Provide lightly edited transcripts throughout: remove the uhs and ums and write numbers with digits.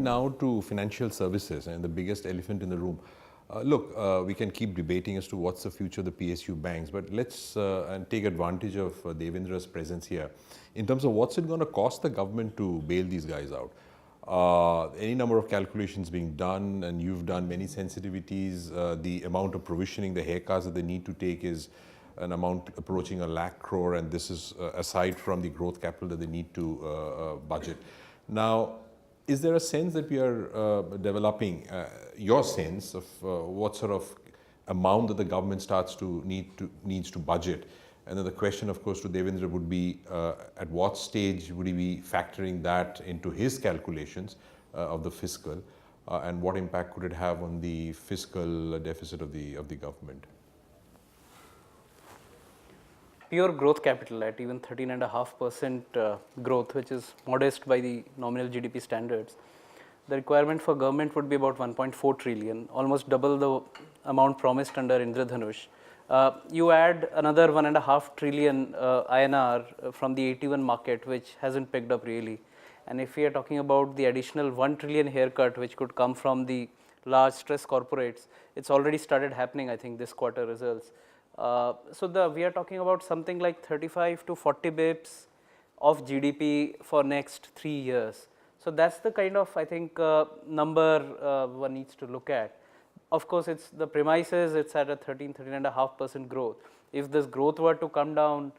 now to financial services and the biggest elephant in the room. Look, we can keep debating as to what's the future of the PSU banks, but let's and take advantage of Devendra's presence here in terms of what's it going to cost the government to bail these guys out. Any number of calculations being done, and you've done many sensitivities. The amount of provisioning, the haircuts that they need to take is an amount approaching 1 lakh crore, and this is aside from the growth capital that they need to budget. Now, is there a sense that we are developing, your sense of what sort of amount that the government needs to budget? And then the question, of course, to Devendra would be, at what stage would he be factoring that into his calculations of the fiscal, and what impact could it have on the fiscal deficit of the government? Pure growth capital at even 13.5% growth, which is modest by the nominal GDP standards, the requirement for government would be about 1.4 trillion, almost double the amount promised under Indradhanush. You add another 1.5 trillion INR from the AT1 market, which hasn't picked up really. And if we are talking about the additional 1 trillion haircut, which could come from the large stress corporates, it's already started happening, I think, this quarter results. So we are talking about something like 35 to 40 bips of GDP for next 3 years. So that's the kind of, I think, number one needs to look at. Of course, it's the premises, it's at a 13.5% growth. If this growth were to come down,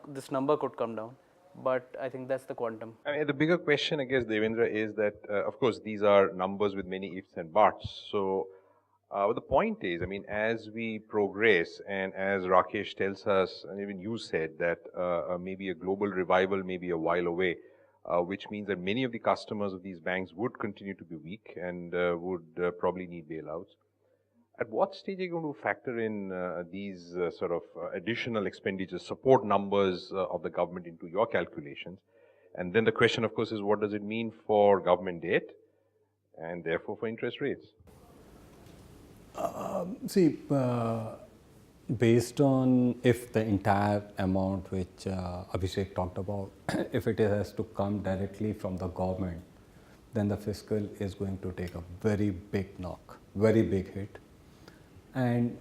this number could come down. But I think that's the quantum. I mean, the bigger question, I guess, Devendra, is that, of course, these are numbers with many ifs and buts. So, but the point is, I mean, as we progress, and as Rakesh tells us, and even you said that maybe a global revival may be a while away, which means that many of the customers of these banks would continue to be weak and would probably need bailouts. At what stage are you going to factor in these sort of additional expenditures, support numbers of the government into your calculations? And then the question, of course, is what does it mean for government debt and therefore for interest rates? Based on if the entire amount which Abhishek talked about, if it has to come directly from the government, then the fiscal is going to take a very big knock, very big hit. And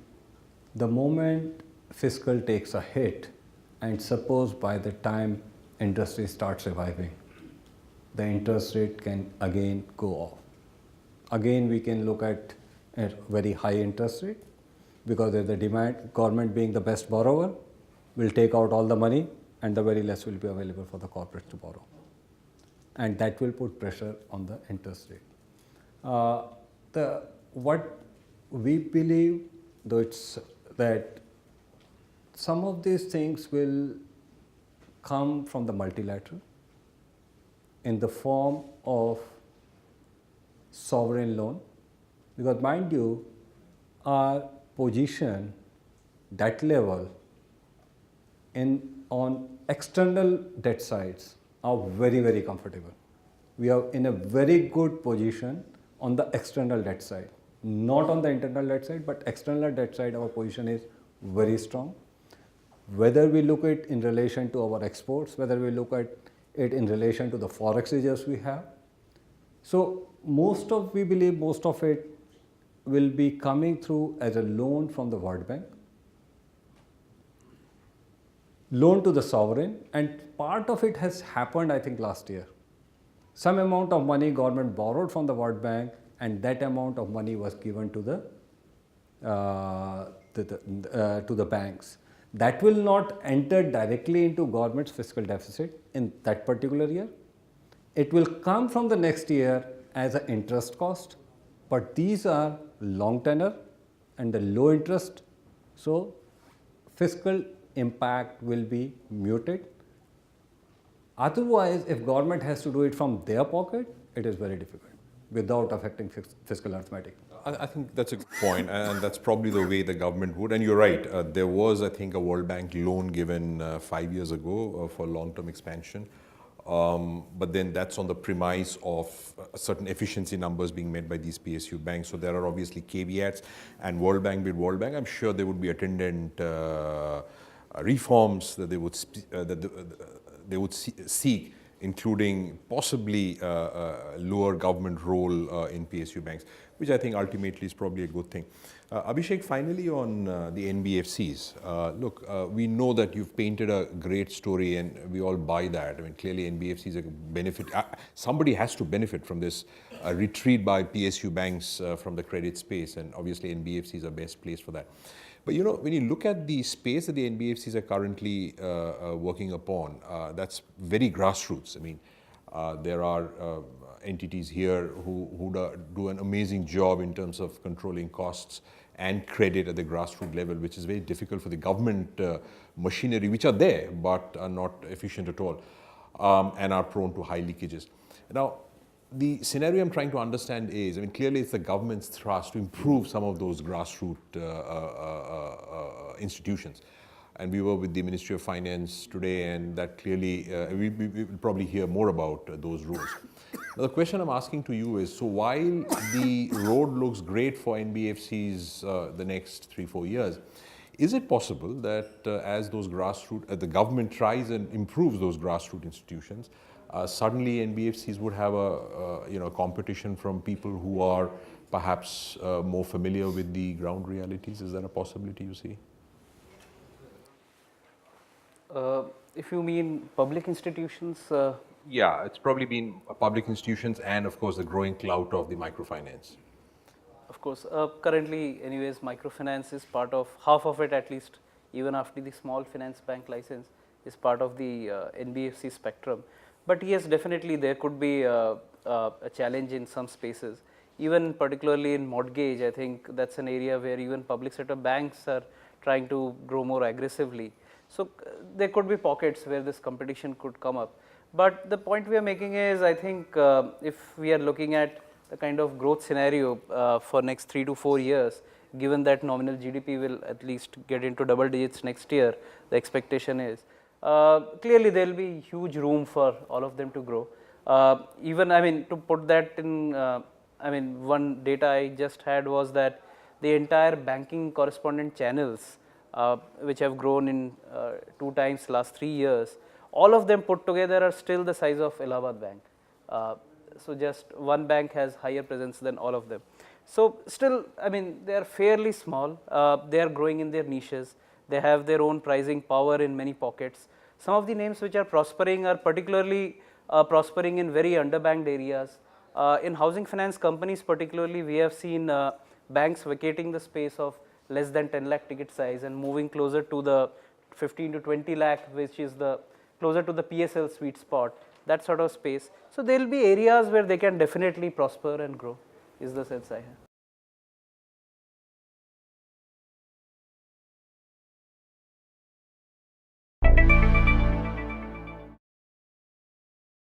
the moment fiscal takes a hit, and suppose by the time industry starts reviving, the interest rate can again go off. Again, we can look at a very high interest rate, because there's the demand, government being the best borrower will take out all the money, and the very less will be available for the corporates to borrow. And that will put pressure on the interest rate. What we believe, though, it's that some of these things will come from the multilateral in the form of sovereign loan, because mind you, our position, debt level on external debt sides are very, very comfortable. We are in a very good position on the external debt side. Not on the internal debt side, but external debt side, our position is very strong. Whether we look at it in relation to our exports, whether we look at it in relation to the forex reserves we have. So we believe most of it will be coming through as a loan from the World Bank, loan to the sovereign, and part of it has happened, I think, last year. Some amount of money government borrowed from the World Bank, and that amount of money was given to the banks. That will not enter directly into government's fiscal deficit in that particular year. It will come from the next year as an interest cost, but these are long tenor and the low interest, so fiscal impact will be muted. Otherwise, if government has to do it from their pocket, it is very difficult without affecting fiscal arithmetic. I think that's a good point, and that's probably the way the government would. And you're right, there was, I think, a World Bank loan given 5 years ago for long-term expansion. But then that's on the premise of certain efficiency numbers being met by these PSU banks. So there are obviously caveats, and World Bank with World Bank, I'm sure there would be attendant reforms that they would seek including possibly lower government role in PSU banks, which I think ultimately is probably a good thing. Abhishek, finally on the NBFCs. Look, we know that you've painted a great story and we all buy that. I mean, clearly NBFCs are benefit. Somebody has to benefit from this retreat by PSU banks from the credit space, and obviously NBFCs are best placed for that. But you know, when you look at the space that the NBFCs are currently working upon, that's very grassroots. I mean, there are entities here who do an amazing job in terms of controlling costs and credit at the grassroots level, which is very difficult for the government machinery, which are there but are not efficient at all, and are prone to high leakages. Now, the scenario I'm trying to understand is, I mean, clearly it's the government's thrust to improve some of those grassroots institutions. And we were with the Ministry of Finance today, and that clearly, we will probably hear more about those rules. Now, the question I'm asking to you is, so while the road looks great for NBFCs the next 3-4 years, is it possible that as those grassroots, the government tries and improves those grassroots institutions, suddenly NBFCs would have a competition from people who are perhaps more familiar with the ground realities? Is that a possibility you see? If you mean public institutions, yeah, it's probably been public institutions and of course the growing clout of the microfinance. of course, currently anyways microfinance is part of, half of it at least, even after the small finance bank license, is part of the NBFC spectrum. But yes, definitely there could be a challenge in some spaces. Even particularly in mortgage, I think that's an area where even public sector banks are trying to grow more aggressively. So there could be pockets where this competition could come up. But the point we are making is, I think if we are looking at the kind of growth scenario for next 3 to 4 years, given that nominal GDP will at least get into double digits next year, the expectation is, clearly there will be huge room for all of them to grow. Even, I mean, to put that in, I mean, one data I just had was that the entire banking correspondent channels, which have grown in 2 times last 3 years, all of them put together are still the size of Allahabad Bank. So just one bank has higher presence than all of them. So still, I mean, they are fairly small. They are growing in their niches. They have their own pricing power in many pockets. Some of the names which are prospering are particularly prospering in very underbanked areas. In housing finance companies particularly, we have seen banks vacating the space of less than 10 lakh ticket size and moving closer to the 15 to 20 lakh, which is the closer to the PSL sweet spot, that sort of space. So there will be areas where they can definitely prosper and grow, is the sense I have.